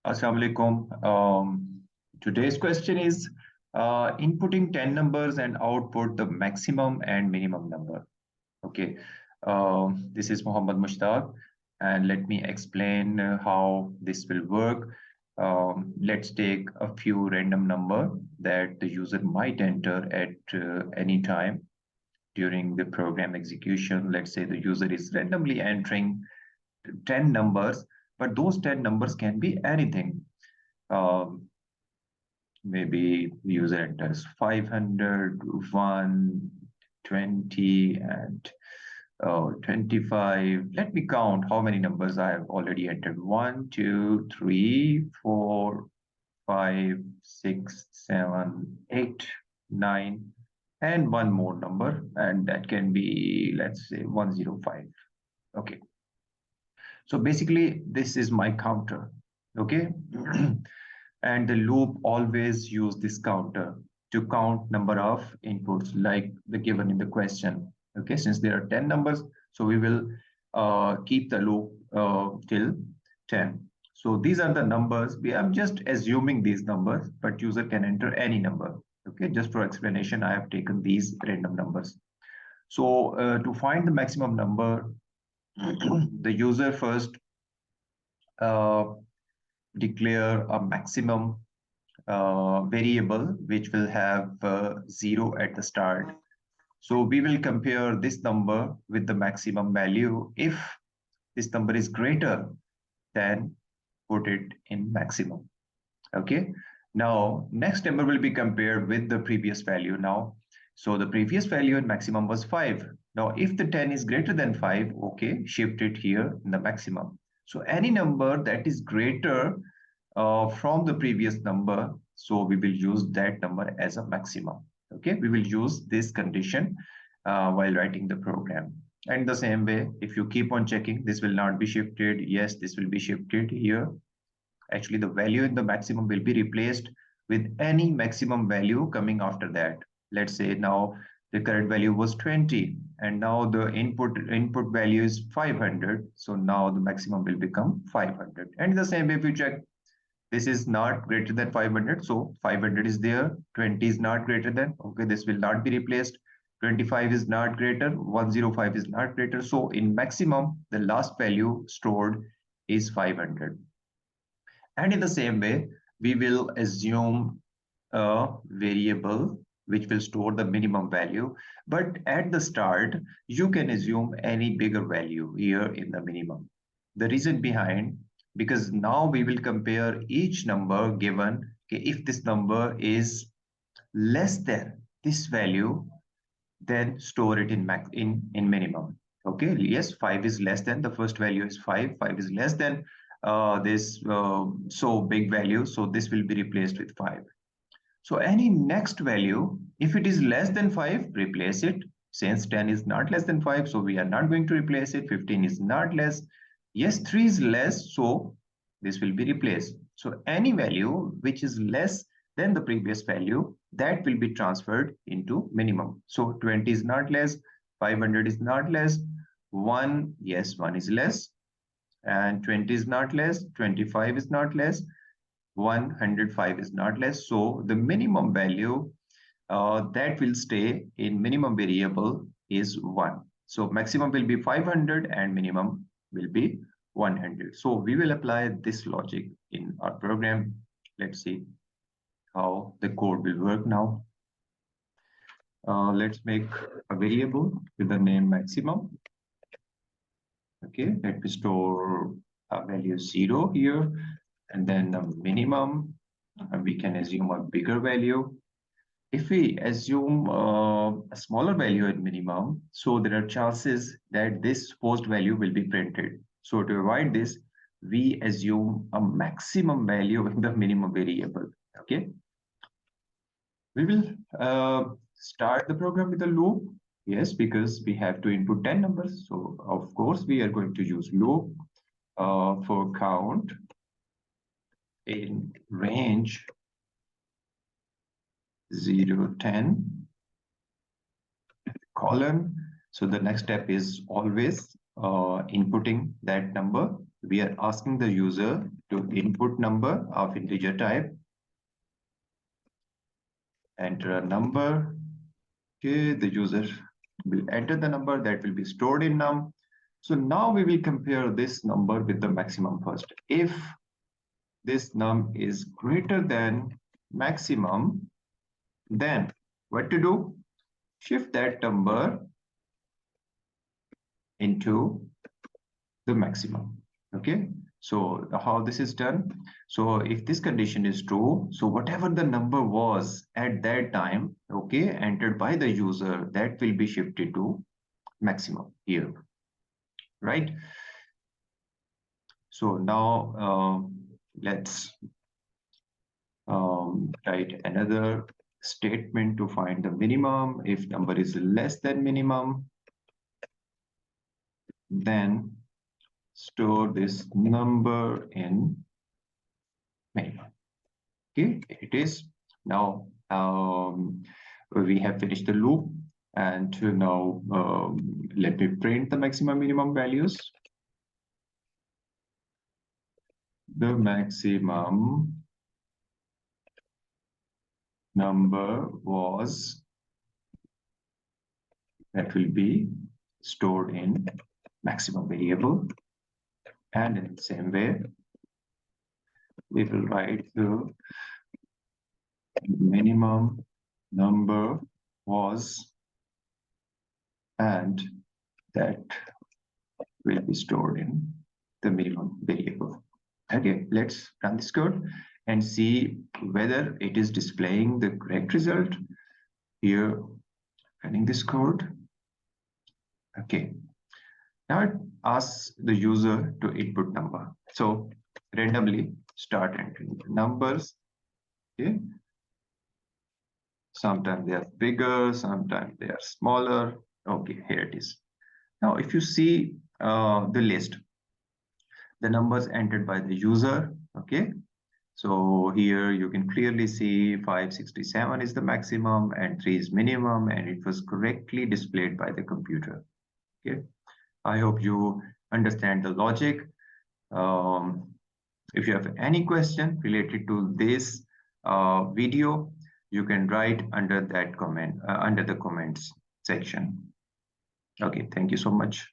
Assalamu alaikum. Today's question is inputting 10 numbers and output the maximum and minimum number. Okay. This is Muhammad Mushtaq, and let me explain how this will work. Let's take a few random number that the user might enter at any time during the program execution. Let's say the user is randomly entering 10 numbers, but those 10 numbers can be anything. Maybe the user enters 500, 1, 20, and 25. Let me count how many numbers I have already entered. 1, 2, 3, 4, 5, 6, 7, 8, 9, and one more number, and that can be, let's say, 105. Okay. So basically, this is my counter. Okay. And the loop always use this counter to count number of inputs like the given in the question. Okay, since there are 10 numbers, so we will keep the loop till 10. So these are the numbers. I'm just assuming these numbers, but user can enter any number. Okay, just for explanation, I have taken these random numbers. So to find the maximum number, the user first declare a maximum variable which will have 0 at the start. So we will compare this number with the maximum value. If this number is greater, then put it in maximum. Okay. Now, next number will be compared with the previous value now. So the previous value in maximum was 5. Now, if the 10 is greater than 5, okay, shift it here in the maximum. So any number that is greater from the previous number, so we will use that number as a maximum. Okay, we will use this condition while writing the program. And the same way, if you keep on checking, this will not be shifted. Yes, this will be shifted here. Actually, the value in the maximum will be replaced with any maximum value coming after that. Let's say now the current value was 20, and now the input value is 500. So now the maximum will become 500. And the same way, if you check, this is not greater than 500, so 500 is there. 20 is not greater than, okay, this will not be replaced. 25 is not greater, 105 is not greater. So in maximum, the last value stored is 500. And in the same way, we will assume a variable which will store the minimum value. But at the start, you can assume any bigger value here in the minimum. The reason behind, because now we will compare each number given. Okay, if this number is less than this value, then store it in minimum. Okay, yes, 5 is less than, the first value is 5. 5 is less than this so big value, so this will be replaced with 5. So any next value, if it is less than 5, replace it. Since 10 is not less than 5, so we are not going to replace it. 15 is not less. Yes, 3 is less, so this will be replaced. So any value which is less than the previous value, that will be transferred into minimum. So 20 is not less, 500 is not less, 1, yes, 1 is less, and 20 is not less, 25 is not less, 105 is not less. So the minimum value that will stay in minimum variable is 1. So maximum will be 500 and minimum will be 100. So we will apply this logic in our program. Let's see how the code will work now. Let's make a variable with the name maximum. Okay, let me store a value 0 here, and then the minimum, we can assume a bigger value. If we assume a smaller value at minimum, so there are chances that this post value will be printed. So to avoid this, we assume a maximum value in the minimum variable. Okay. We will start the program with a loop. Yes, because we have to input 10 numbers. So of course, we are going to use loop for count in range 0, 10, colon. So the next step is always inputting that number we are asking the user to input number of integer type, enter a number. Okay, the user will enter the number that will be stored in num. So now we will compare this number with the maximum first. If this num is greater than maximum, then what to do? Shift that number into the maximum. Okay, so how this is done? So if this condition is true, so whatever the number was at that time, okay, entered by the user, that will be shifted to maximum here, right? So now let's write another statement to find the minimum. If number is less than minimum, then store this number in minimum. Okay, it is. Now we have finished the loop, and now let me print the maximum minimum values. The maximum number was, that will be stored in maximum variable, and in the same way we will write the minimum number was, and that will be stored in the minimum variable. Okay, let's run this code and see whether it is displaying the correct result. Here, running this code. Okay, now it asks the user to input number. So randomly start entering the numbers. Okay, sometimes they are bigger, sometimes they are smaller. Okay, here it is. Now, if you see the list, the numbers entered by the user, okay, so here you can clearly see 567 is the maximum and 3 is minimum, and it was correctly displayed by the computer. Okay, I hope you understand the logic. If you have any question related to this video, you can write under that comment, under the comments section. Okay, thank you so much.